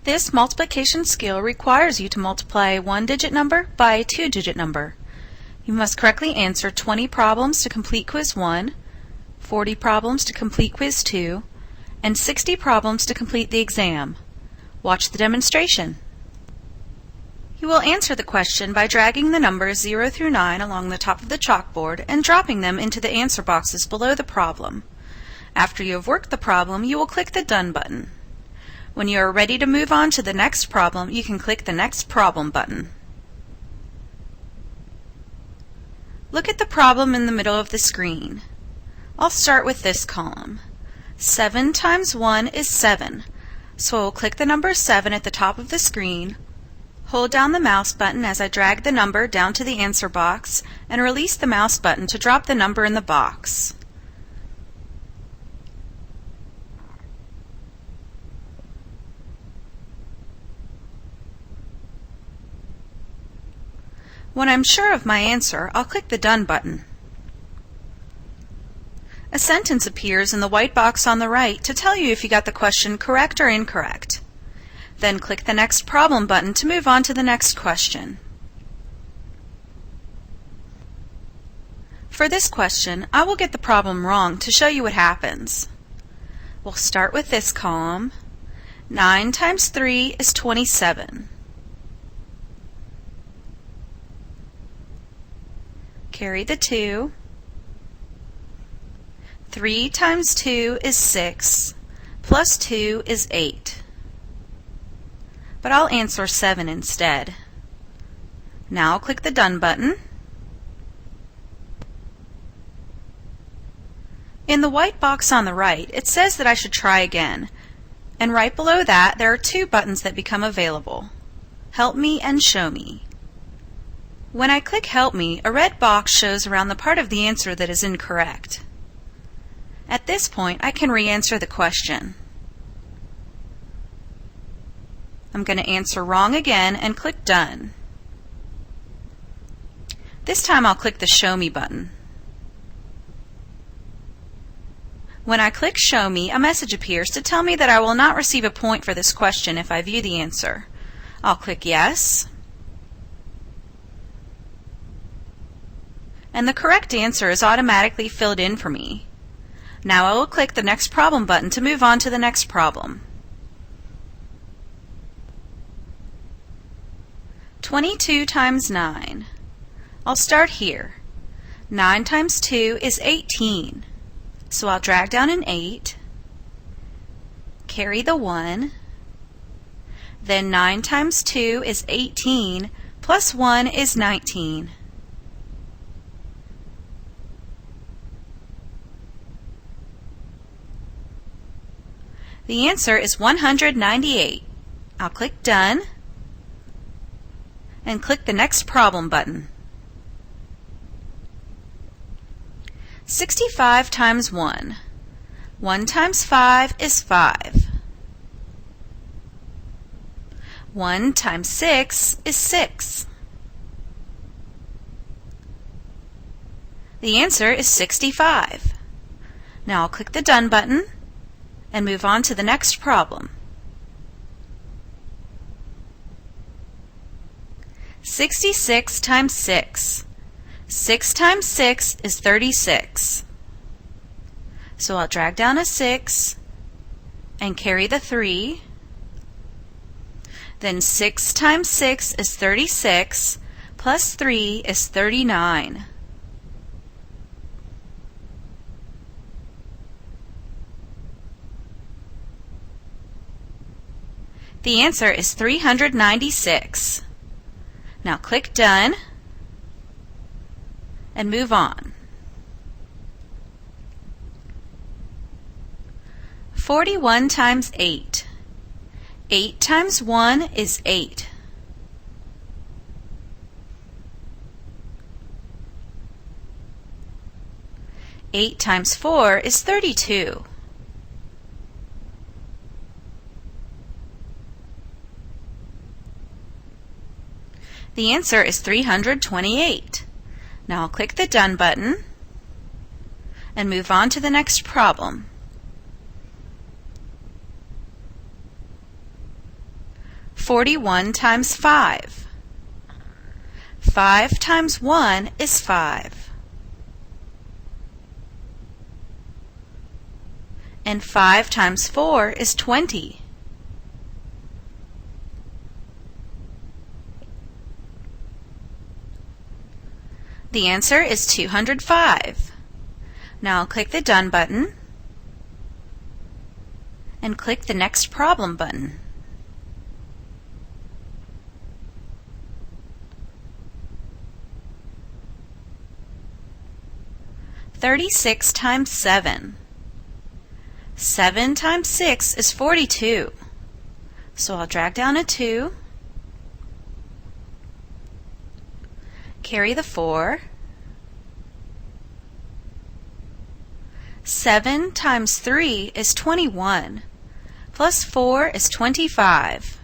This multiplication skill requires you to multiply a one-digit number by a two-digit number. You must correctly answer 20 problems to complete Quiz 1, 40 problems to complete Quiz 2, and 60 problems to complete the exam. Watch the demonstration. You will answer the question by dragging the numbers 0 through 9 along the top of the chalkboard and dropping them into the answer boxes below the problem. After you have worked the problem, you will click the Done button. When you are ready to move on to the next problem, you can click the Next Problem button. Look at the problem in the middle of the screen. I'll start with this column. 7 times 1 is 7, so I will click the number 7 at the top of the screen, hold down the mouse button as I drag the number down to the answer box, and release the mouse button to drop the number in the box. When I'm sure of my answer, I'll click the Done button. A sentence appears in the white box on the right to tell you if you got the question correct or incorrect. Then click the Next Problem button to move on to the next question. For this question, I will get the problem wrong to show you what happens. We'll start with this column. 9 times 3 is 27. Carry the 2. 3 times 2 is 6, plus 2 is 8. But I'll answer 7 instead. Now I'll click the Done button. In the white box on the right, it says that I should try again, and right below that there are two buttons that become available: Help Me and Show Me. When I click Help Me, a red box shows around the part of the answer that is incorrect. At this point, I can re-answer the question. I'm going to answer wrong again and click Done. This time I'll click the Show Me button. When I click Show Me, a message appears to tell me that I will not receive a point for this question if I view the answer. I'll click Yes. And the correct answer is automatically filled in for me. Now I will click the Next Problem button to move on to the next problem. 22 times 9. I'll start here. 9 times 2 is 18. So I'll drag down an 8, carry the 1, then 9 times 2 is 18, plus 1 is 19. The answer is 198. I'll click Done and click the Next Problem button. 65 times 1. 1 times 5 is 5. 1 times 6 is 6. The answer is 65. Now I'll click the Done button and move on to the next problem. 66 times 6. 6 times 6 is 36. So I'll drag down a 6 and carry the 3. Then 6 times 6 is 36, plus 3 is 39. The answer is 396. Now click Done and move on. 41 times 8. 8 times 1 is 8. 8 times 4 is 32. The answer is 328. Now I'll click the Done button and move on to the next problem. 241 times 5. 5 times 1 is 5. And 5 times 4 is 20. The answer is 205. Now click the Done button and click the Next Problem button. "36 times 7. 7 times 6 is 42. So I'll drag down a 2, carry the 4. 7 times 3 is 21, plus 4 is 25.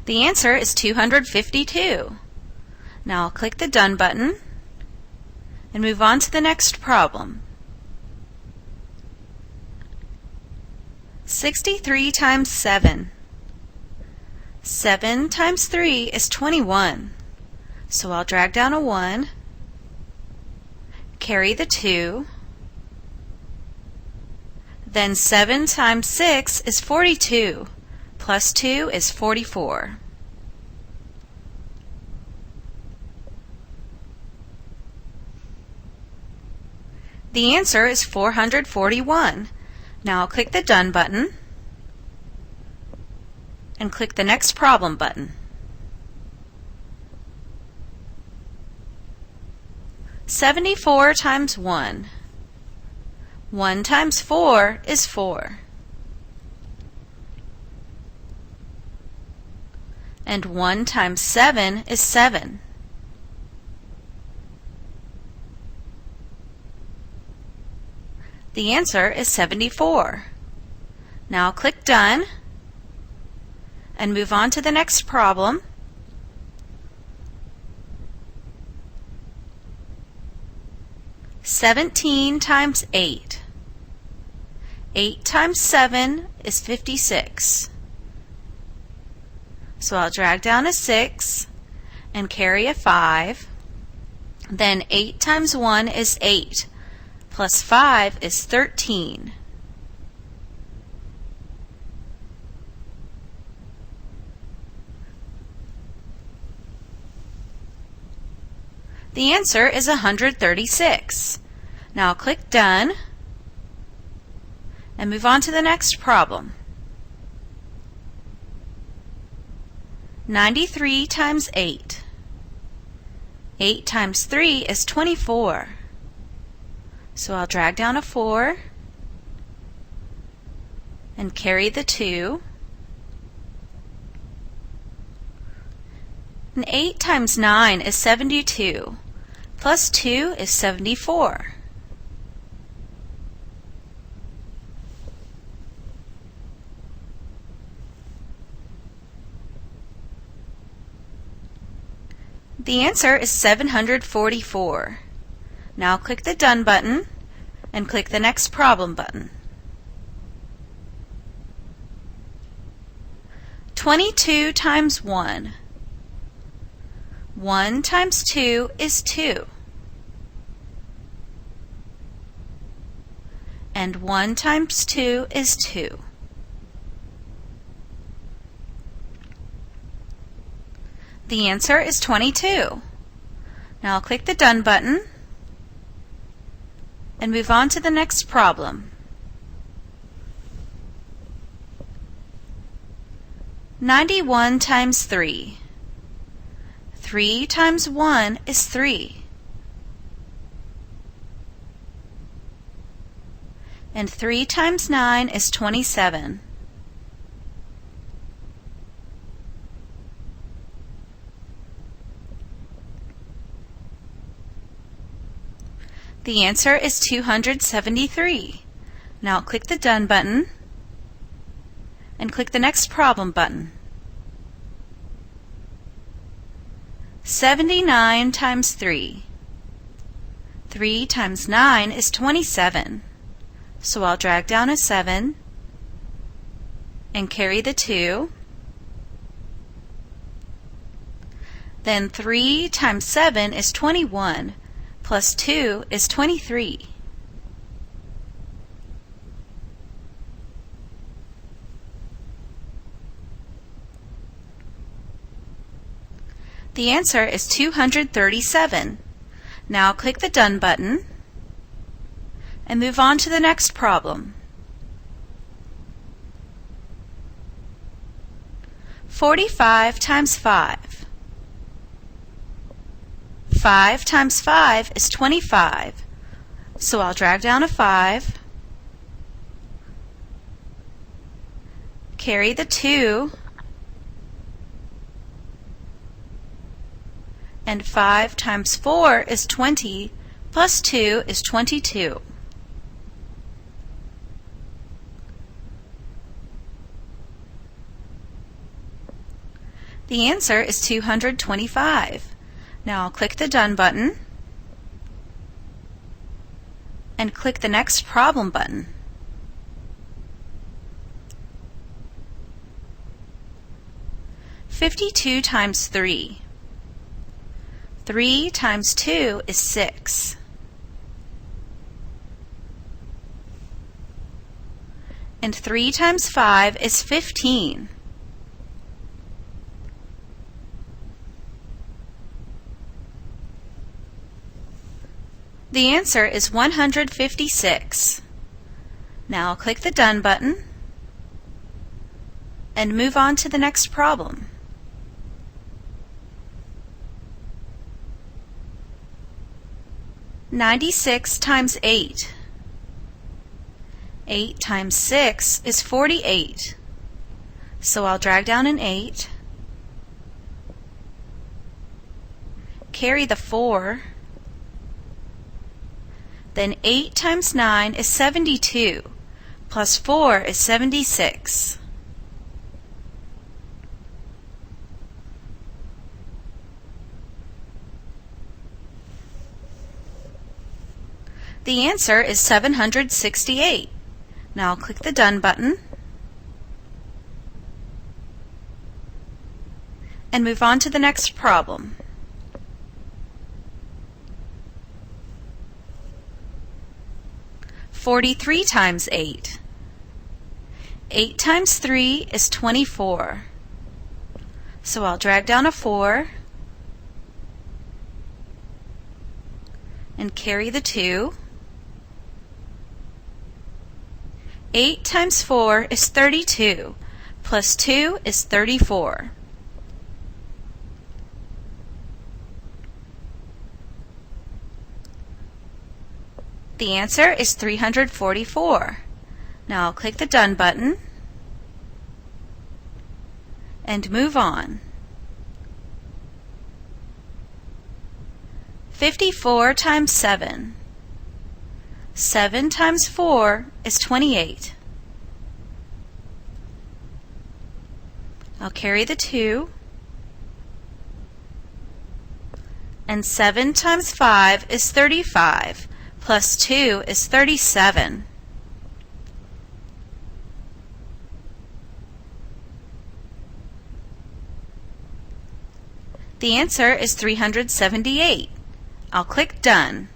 The answer is 252. Now I'll click the Done button and move on to the next problem. 63 times 7. 7 times 3 is 21. So I'll drag down a 1, carry the 2, then 7 times 6 is 42. Plus 2 is 44. The answer is 441. Now I'll click the Done button and click the Next Problem button. "74 times 1. 1 times 4 is 4. And 1 times 7 is 7. The answer is 74. Now click Done and move on to the next problem. "17 times 8. 8 times 7 is 56. So I'll drag down a 6 and carry a 5. Then 8 times 1 is 8, plus 5 is 13. The answer is 136. Now click Done and move on to the next problem. 93 times 8. 8 times 3 is 24. So I'll drag down a 4 and carry the 2. And 8 times 9 is 72. Plus 2 is 74. The answer is 744. Now click the Done button and click the Next Problem button. 22 times 1. 1 times 2 is 2. And 1 times 2 is 2. The answer is 22. Now I'll click the Done button and move on to the next problem. 91 times 3. 3 times 1 is 3. And 3 times 9 is 27. The answer is 273. Now click the Done button and click the Next Problem button. 79 times 3. 3 times 9 is 27. So I'll drag down a 7 and carry the 2. Then 3 times 7 is 21, plus 2 is 23. The answer is 237. Now click the Done button and move on to the next problem. 45 times 5. 5 times 5 is 25. So I'll drag down a 5, carry the 2, and 5 times 4 is 20, plus 2 is 22. The answer is 225. Now I'll click the Done button and click the Next Problem button. "52 times 3. 3 times 2 is 6. And 3 times 5 is 15. The answer is 156. Now I'll click the Done button and move on to the next problem. 96 times 8. 8 times 6 is 48. So I'll drag down an 8, carry the 4, then 8 times 9 is 72, plus 4 is 76. The answer is 768. Now I'll click the Done button and move on to the next problem. 43 times 8. 8 times 3 is 24. So I'll drag down a 4 and carry the 2. 8 times 4 is 32, plus 2 is 34. The answer is 344. Now I'll click the Done button and move on. 54 times 7. 7 times 4 is 28. I'll carry the 2. And 7 times 5 is 35, plus 2 is 37. The answer is 378. I'll click Done.